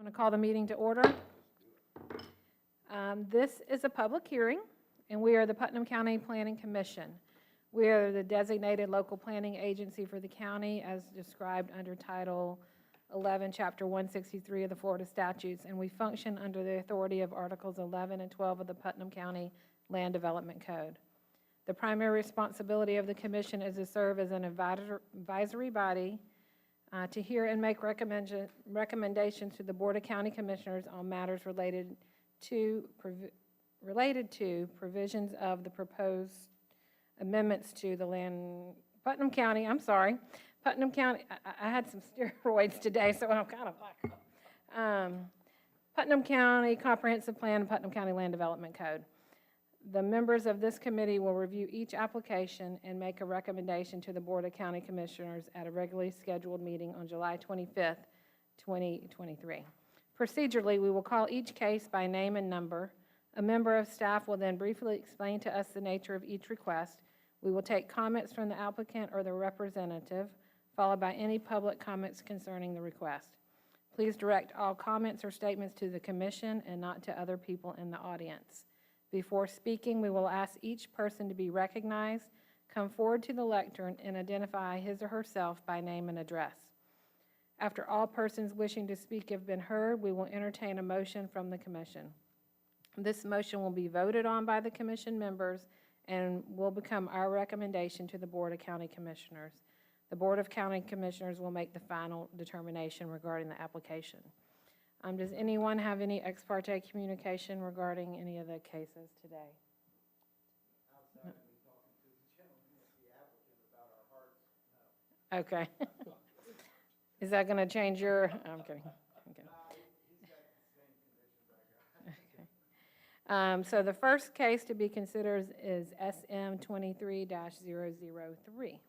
going to call the meeting to order. This is a public hearing, and we are the Putnam County Planning Commission. We are the designated local planning agency for the county as described under Title 11, Chapter 163 of the Florida Statutes, and we function under the authority of Articles 11 and 12 of the Putnam County Land Development Code. The primary responsibility of the commission is to serve as an advisory body to hear and make recommendations to the Board of County Commissioners on matters related to provisions of the proposed amendments to the Putnam County, I had some steroids today, so I'm kind of like, Putnam County Comprehensive Plan and Putnam County Land Development Code. The members of this committee will review each application and make a recommendation to the Board of County Commissioners at a regularly scheduled meeting on July 25th, 2023. Procedurally, we will call each case by name and number. A member of staff will then briefly explain to us the nature of each request. We will take comments from the applicant or the representative, followed by any public comments concerning the request. Please direct all comments or statements to the commission and not to other people in the audience. Before speaking, we will ask each person to be recognized, come forward to the lectern, and identify his or herself by name and address. After all persons wishing to speak have been heard, we will entertain a motion from the commission. This motion will be voted on by the commission members and will become our recommendation to the Board of County Commissioners. The Board of County Commissioners will make the final determination regarding the application. Does anyone have any ex parte communication regarding any of the cases today? Outside of me talking to the gentleman, the applicant, about our hearts, no. Okay. Is that going to change your, I'm kidding. Okay. He's got the same conditions I got. Okay. So the first case to be considered is SM 23-003.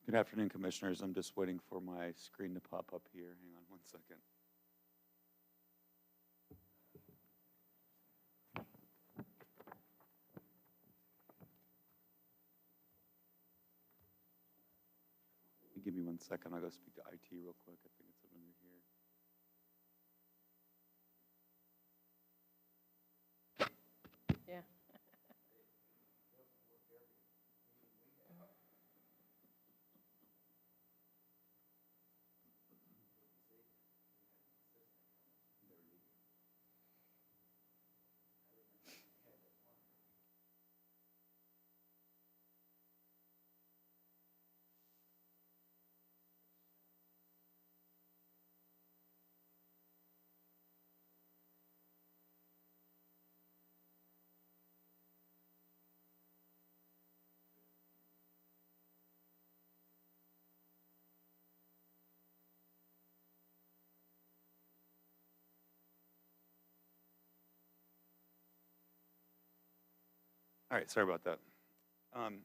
Good afternoon, Commissioners. I'm just waiting for my screen to pop up here. Hang on one second. Give me 1 second. I'll go speak to IT real quick. I think it's under here. Yeah. All right, sorry about that. And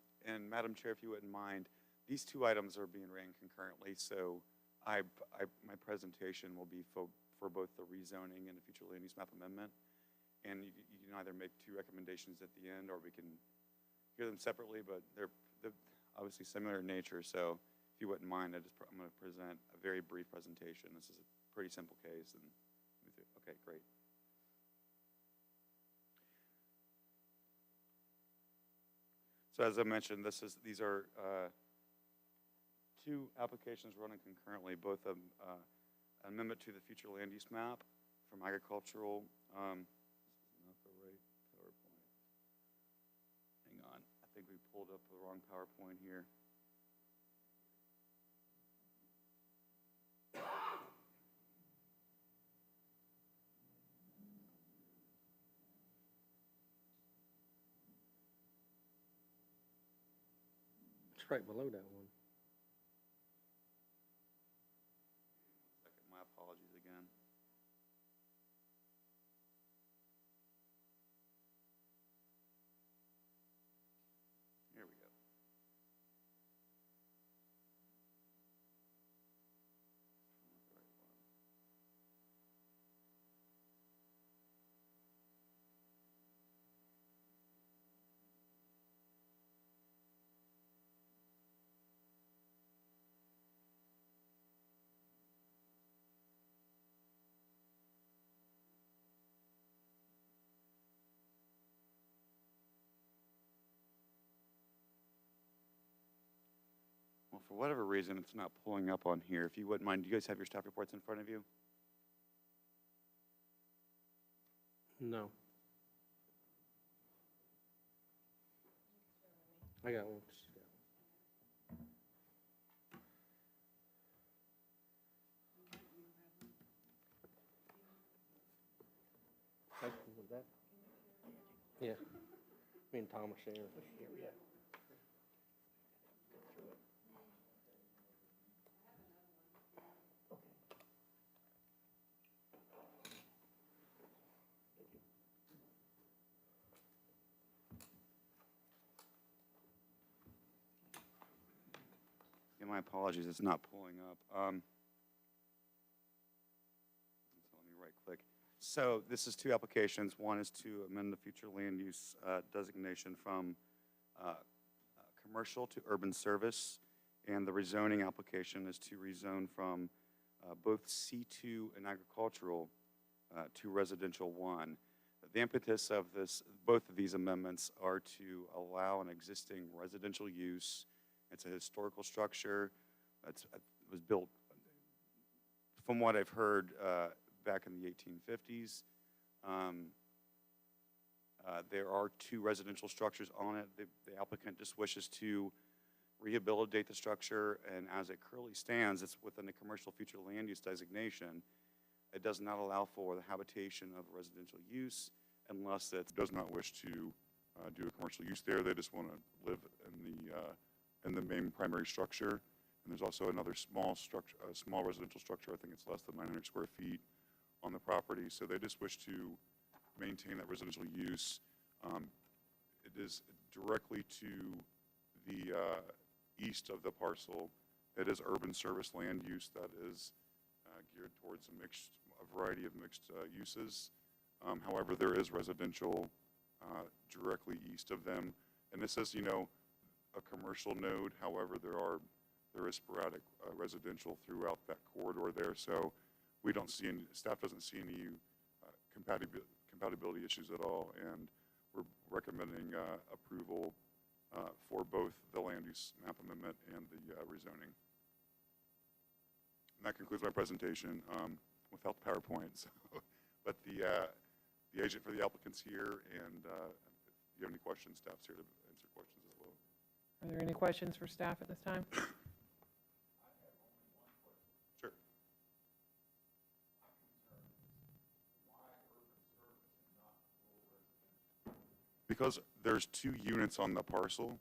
Madam Chair, if you wouldn't mind, these two items are being ran concurrently, so my presentation will be for both the rezoning and the future land use map amendment. And you can either make two recommendations at the end, or we can hear them separately, but they're obviously similar in nature. So if you wouldn't mind, I'm going to present a very brief presentation. This is a pretty simple case. And okay, great. So as I mentioned, these are two applications running concurrently, both an amendment to the future land use map from agricultural. This is not the right PowerPoint. Hang on, I think we pulled up the wrong PowerPoint here. It's right below that one. My apologies again. Here we go. for whatever reason, it's not pulling up on here. If you wouldn't mind, do you guys have your staff reports in front of you? No. I got one. With that? Yeah. Me and Tom are sharing. Yeah, my apologies, it's not pulling up. So let me right-click. So this is two applications. One is to amend the future land use designation from commercial to urban service, and the rezoning application is to rezone from both C2 and agricultural to residential 1. The impetus of both of these amendments are to allow an existing residential use. It's a historical structure. It was built, from what I've heard, back in the 1850s. There are 2 residential structures on it. The applicant just wishes to rehabilitate the structure, and as it currently stands, it's within the commercial future land use designation. It does not allow for the habitation of residential use unless it does not wish to do a commercial use there. They just want to live in the main primary structure. And there's also another small structure, a small residential structure. I think it's less than 900 square feet on the property. So they just wish to maintain that residential use. It is directly to the east of the parcel. It is urban service land use that is geared towards a variety of mixed uses. However, there is residential directly east of them. And this is, a commercial node. However, there is sporadic residential throughout that corridor there. So we don't see staff doesn't see any compatibility issues at all. And we're recommending approval for both the land use map amendment and the rezoning. And that concludes my presentation without the PowerPoint. So, but the agent for the applicant's here, and if you have any questions, staff's here to answer questions as well. Are there any questions for staff at this time? Sure. Because there's 2 units on the parcel,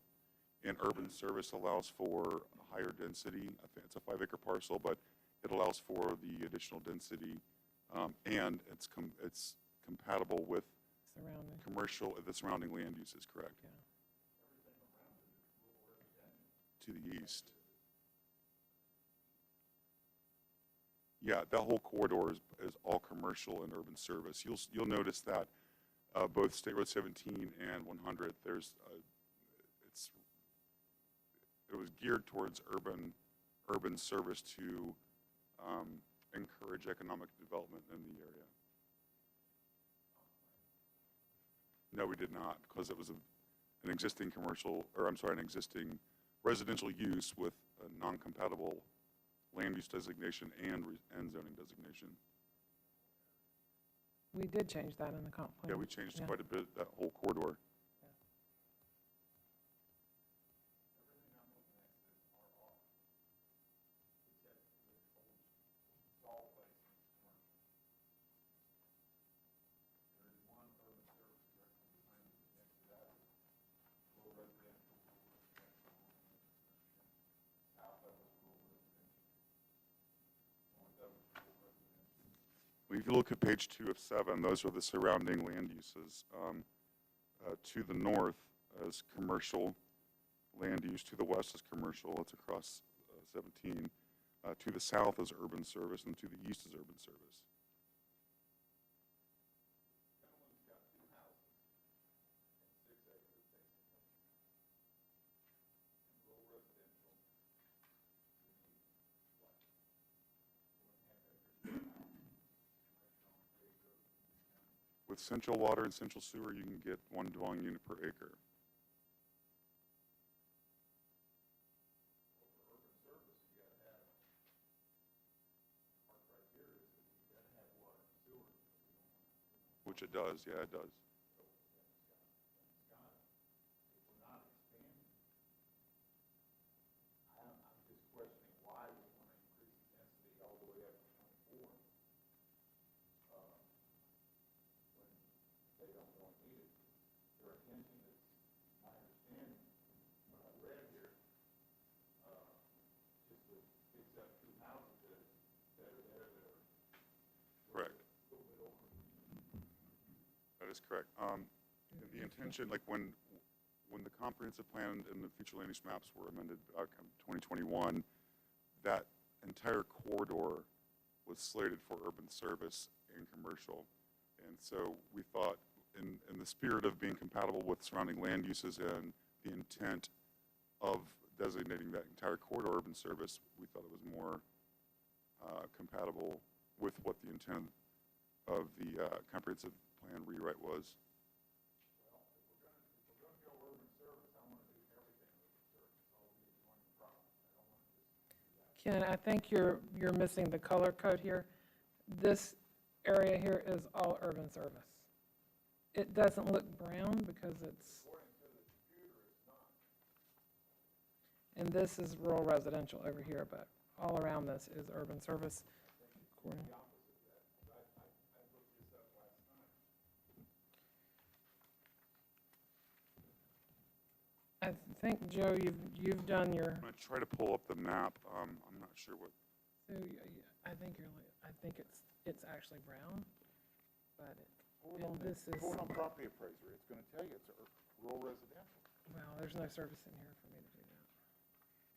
and urban service allows for a higher density. I think it's a 5-acre parcel, but it allows for the additional density, and it's compatible with the surrounding land uses, correct? Yeah. To the east. Yeah, that whole corridor is all commercial and urban service. You'll notice that both State Road 17 and 100, it was geared towards urban service to encourage economic development in the area. No, we did not, because it was an existing an existing residential use with a non-compatible land use designation and zoning designation. We did change that in the comp plan. Yeah, we changed quite a bit, that whole corridor. If you look at page 2 of 7, those are the surrounding land uses. To the north is commercial land use. To the west is commercial. It's across 17. To the south is urban service, and to the east is urban service. With central water and central sewer, you can get 1 dwelling unit per acre. Which it does, yeah, it does. Correct. That is correct. The intention, like when the comprehensive plan and the future land use maps were amended back in 2021, that entire corridor was slated for urban service and commercial. And so we thought, in the spirit of being compatible with surrounding land uses and the intent of designating that entire corridor urban service, we thought it was more compatible with what the intent of the comprehensive plan rewrite was. Ken, I think you're missing the color code here. This area here is all urban service. It doesn't look brown because it's, and this is rural residential over here, but all around this is urban service. According- I think, Joe, you've done your, I'm going to try to pull up the map. I'm not sure what. so I think I think it's actually brown, but and this is, Putnam property appraiser, it's gonna tell you it's a rural residential. well, there's no service in here for me to do that.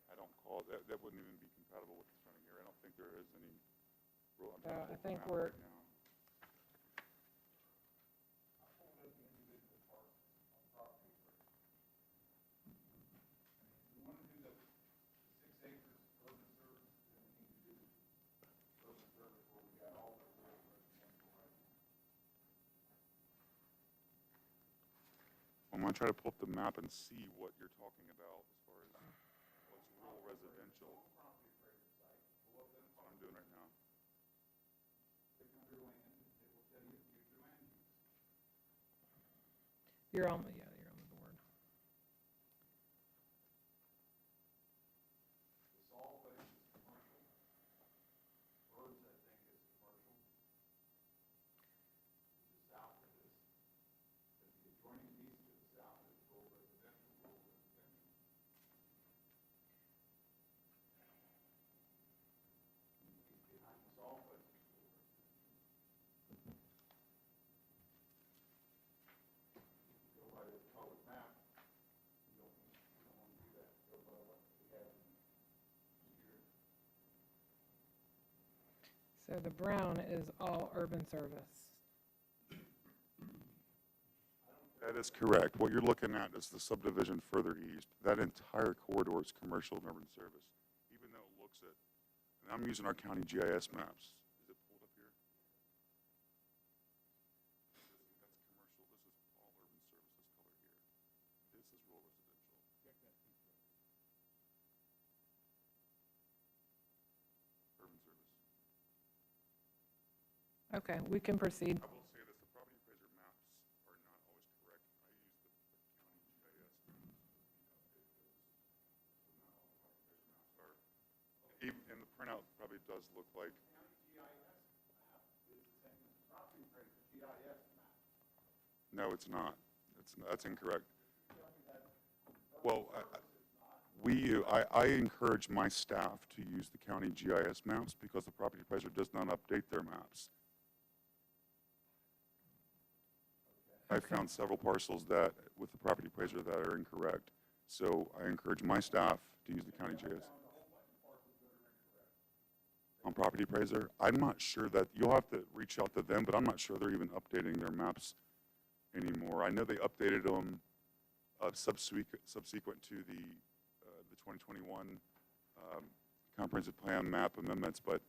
I don't call it, that wouldn't even be compatible with the surrounding area. I don't think there is any rule. I'm trying to I pull up the think map we're- right now. I'm going to try to pull up the map and see what you're talking about as far as what's rural residential. That's what I'm doing right now. You're on the board. So the brown is all urban service. That is correct. What you're looking at is the subdivision further east. That entire corridor is commercial and urban service, even though it looks at, and I'm using our county GIS maps. Is it pulled up here? That's commercial. This is all urban service, this color here. This is rural residential. Urban service. Okay, we can proceed. I will say this, the property appraiser maps are not always correct. I use the county GIS maps. So not all the property appraiser maps are. And the printout probably does look like. No, it's not. That's incorrect. Well, I encourage my staff to use the county GIS maps because the property appraiser does not update their maps. I found several parcels that, with the property appraiser, that are incorrect. So I encourage my staff to use the county GIS. On property appraiser, I'm not sure that, you'll have to reach out to them, but I'm not sure they're even updating their maps anymore. I know they updated them subsequent to the 2021 comprehensive plan map amendments, but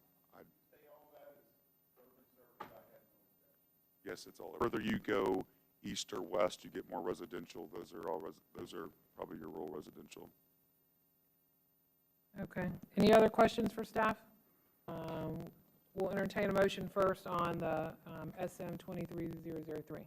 yes, it's all. The further you go east or west, you get more residential. Those are probably your rural residential. Okay. Any other questions for staff? we'll entertain a motion first on the SM 23003.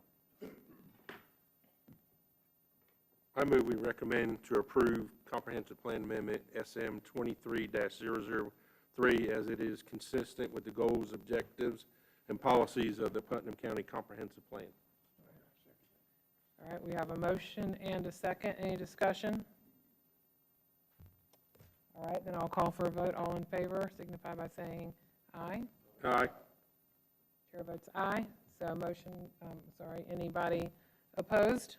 I move we recommend to approve Comprehensive Plan Amendment SM 23-003 as it is consistent with the goals, objectives, and policies of the Putnam County Comprehensive Plan. All right, we have a motion and a second. Any discussion? All right, then I'll call for a vote. All in favor signify by saying aye. Aye. Chair votes aye. So motion, anybody opposed?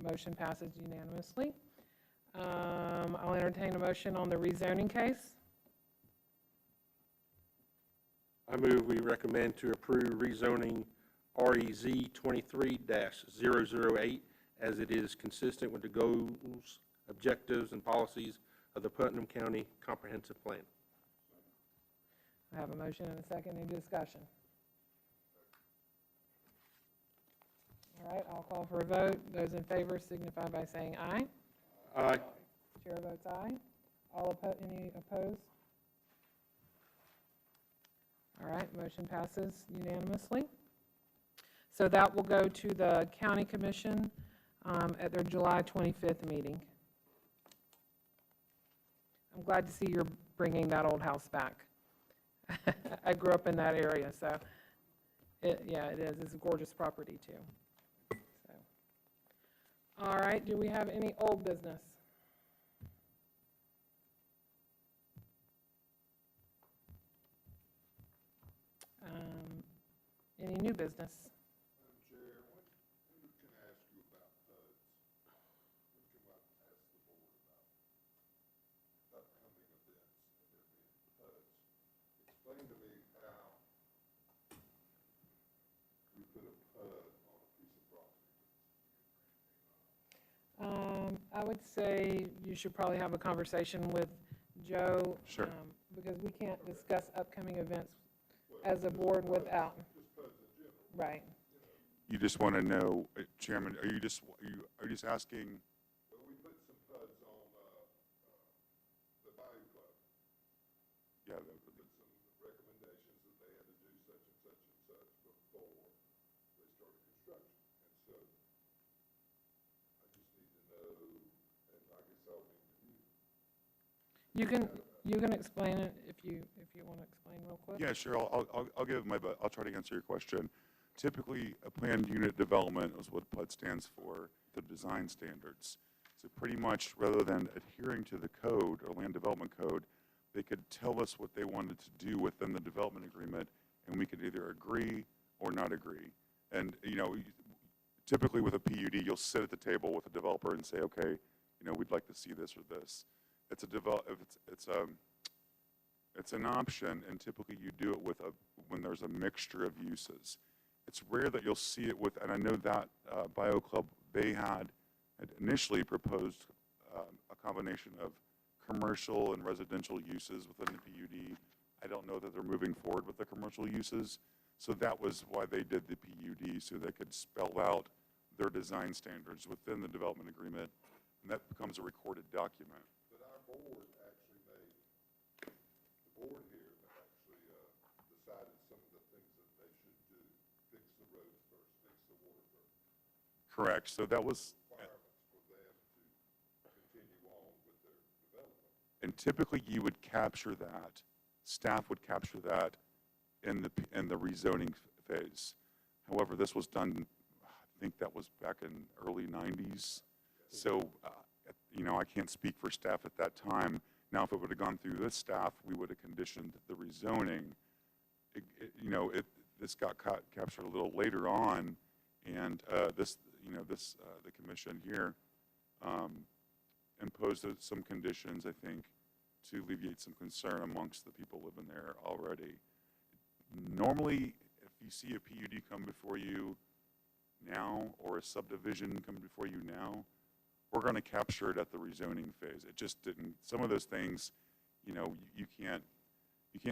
Motion passes unanimously. I'll entertain a motion on the rezoning case. I move we recommend to approve rezoning REZ 23-008 as it is consistent with the goals, objectives, and policies of the Putnam County Comprehensive Plan. I have a motion and a second. Any discussion? All right, I'll call for a vote. Those in favor signify by saying aye. Aye. Chair votes aye. Any opposed? All right, motion passes unanimously. So that will go to the County Commission at their July 25th meeting. I'm glad to see you're bringing that old house back. I grew up in that area, so yeah, it is. It's a gorgeous property too. So, all right, do we have any old business? Any new business? Madam Chair, what can I ask you about PUDs? What can I ask the board about upcoming events and there being PUDs? Explain to me how we put a PUD on a piece of property. I would say you should probably have a conversation with Joe. Sure. Because we can't discuss upcoming events as a board without. Right. You just want to know, Chairman, are you just asking? Well, we put some PUDs on the Bayou Club. Yeah, We put some recommendations that they had to do such and such and such before they started construction. And so I just need to know, and I guess I'll need to You can explain it if you want to explain real quick. Yeah, sure. I'll give I'll try to answer your question. Typically, a planned unit development is what PUD stands for, the design standards. So pretty much, rather than adhering to the code or land development code, they could tell us what they wanted to do within the development agreement, and we could either agree or not agree. And, typically with a PUD, you'll sit at the table with a developer and say, okay, we'd like to see this or this. It's an option, and typically you do it when there's a mixture of uses. It's rare that you'll see it with, and I know that Bio Club, they had initially proposed a combination of commercial and residential uses within the PUD. I don't know that they're moving forward with the commercial uses, so that was why they did the PUD, so they could spell out their design standards within the development agreement, and that becomes a recorded document. But our board actually the board here actually decided some of the things that they should do. Fix the roads first, fix the water first. Correct. So that was, Requirements for them to continue on with their development. and typically you would capture that, staff would capture that in the rezoning phase. However, this was done, I think that was back in early 90s. So, I can't speak for staff at that time. Now, if it would have gone through this staff, we would have conditioned the rezoning. This got captured a little later on, and the commission here imposed some conditions, I think, to alleviate some concern amongst the people living there already. Normally, if you see a PUD come before you now, or a subdivision come before you now, we're going to capture it at the rezoning phase. It just didn't. Some of those things, you can't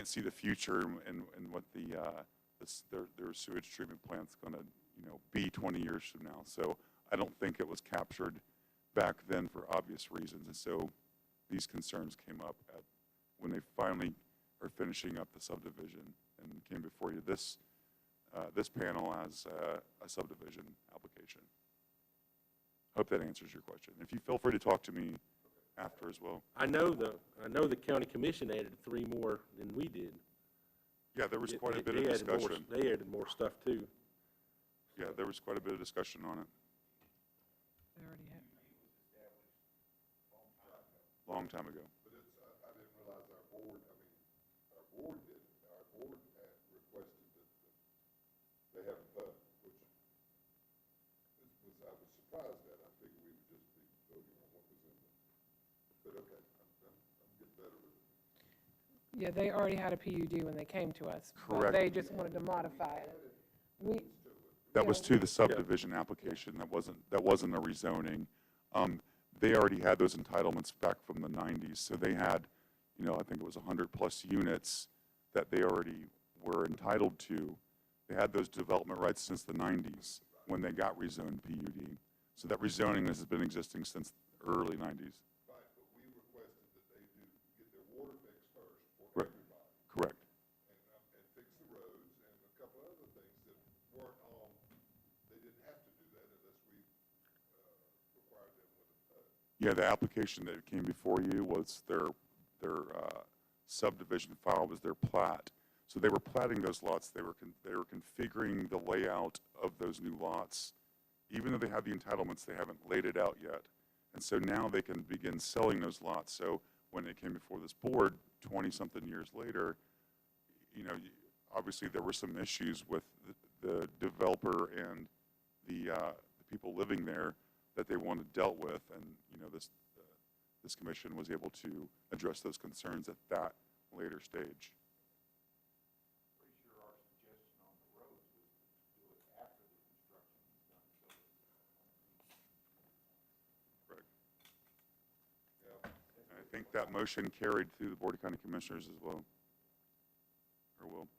see the future and what their sewage treatment plant's going to, be 20 years from now. So I don't think it was captured back then for obvious reasons. And so these concerns came up when they finally are finishing up the subdivision and came before you this panel as a subdivision application. Hope that answers your question. If you feel free to talk to me after as well. I know the county commission added 3 more than we did. Yeah, there was quite a bit They of added more- discussion. They added more stuff too. Yeah, there was quite a bit of discussion on it, They already have. long time ago. But it's, I didn't realize our board did, our board had requested that they have a PUD, which I was surprised at. I figured we would just be voting on what was in the, but okay, I'm getting better with it. Yeah, they already had a PUD when they came to us. but Correct. They just wanted to modify it. That was to the subdivision application, that wasn't a rezoning. They already had those entitlements back from the 90s, so they had, I think it was 100-plus units that they already were entitled to. They had those development rights since the 90s, when they got rezoned PUD. So that rezoning has been existing since the early 90s. Right, but we requested that they get their water fixed first for Right. everybody, Correct. and fix the roads and a couple other things that weren't on, they didn't have to do that unless we, required them with a PUD. Yeah, the application that came before you was their subdivision file, was their plat. So they were platting those lots, they were configuring the layout of those new lots. Even though they have the entitlements, they haven't laid it out yet. And so now they can begin selling those lots. So when it came before this board, 20-something years later, obviously there were some issues with the developer and the people living there that they wanted dealt with, and this commission was able to address those concerns at that later stage. Pretty sure our suggestion on the roads was to do it after the construction was done, so. Correct. Yeah. And I think that motion carried through the Board of County Commissioners as well, or will.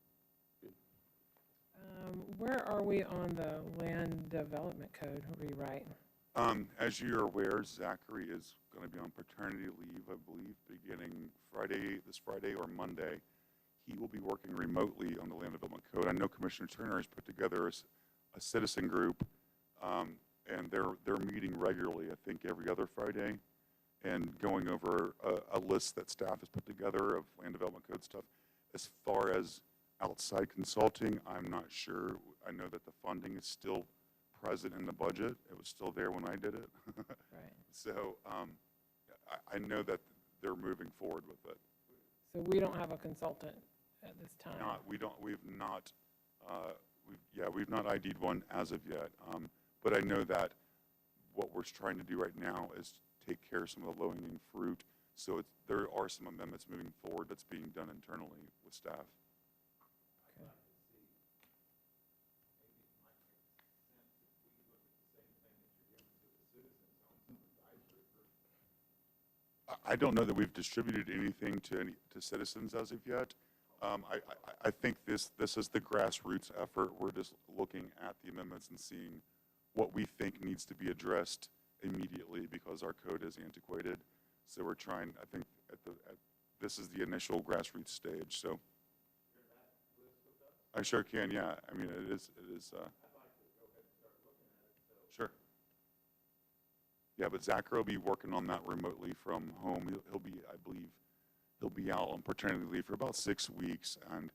Where are we on the land development code rewrite? As you're aware, Zachary is going to be on paternity leave, I believe, beginning this Friday or Monday. He will be working remotely on the Land Development Code. I know Commissioner Turner has put together a citizen group, and they're meeting regularly, I think every other Friday, and going over a list that staff has put together of Land Development Code stuff. As far as outside consulting, I'm not sure. I know that the funding is still present in the budget. It was still there when I did it. Right. So I know that they're moving forward with it. So we don't have a consultant at this time? We've not ID'd one as of yet. But I know that what we're trying to do right now is take care of some of the low-hanging fruit. So there are some amendments moving forward that's being done internally with staff. Okay. I don't know that we've distributed anything to citizens as of yet. I think this is the grassroots effort. We're just looking at the amendments and seeing what we think needs to be addressed immediately because our code is antiquated. So we're trying, I think, this is the initial grassroots stage. So I sure can, yeah. I mean, it is. Sure. Yeah, but Zachary will be working on that remotely from home. He'll be, I believe, he'll be out on paternity leave for about 6 weeks, and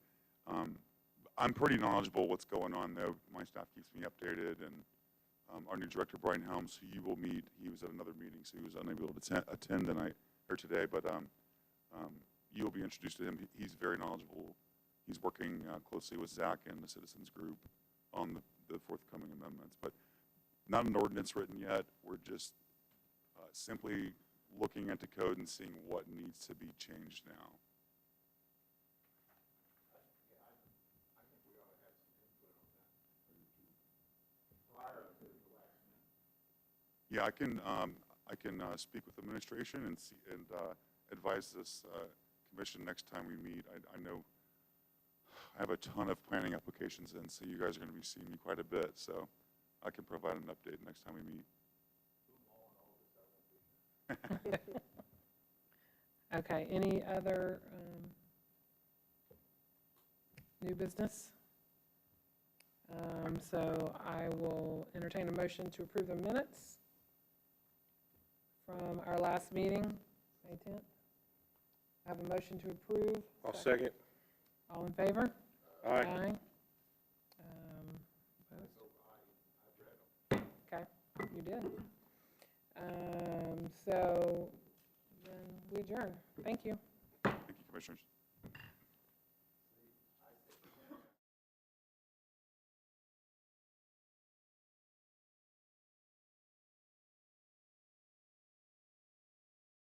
I'm pretty knowledgeable what's going on, though. My staff keeps me updated, and our new director, Brian Helms, who you will meet, he was at another meeting, so he was unable to attend tonight or today, but you will be introduced to him. He's very knowledgeable. He's working closely with Zach and the citizens group on the forthcoming amendments, but not an ordinance written yet. We're just simply looking at the code and seeing what needs to be changed now. Yeah, I can speak with administration and see, and advise this commission next time we meet. I know I have a ton of planning applications in, so you guys are going to be seeing me quite a bit, so I can provide an update next time we meet. Okay, any other new business. So I will entertain a motion to approve the minutes from our last meeting, May 10th. I have a motion to approve. I'll second. All in favor? Aye. Opposed? Okay, you did. So then we adjourn. Thank you. Thank you, Commissioners.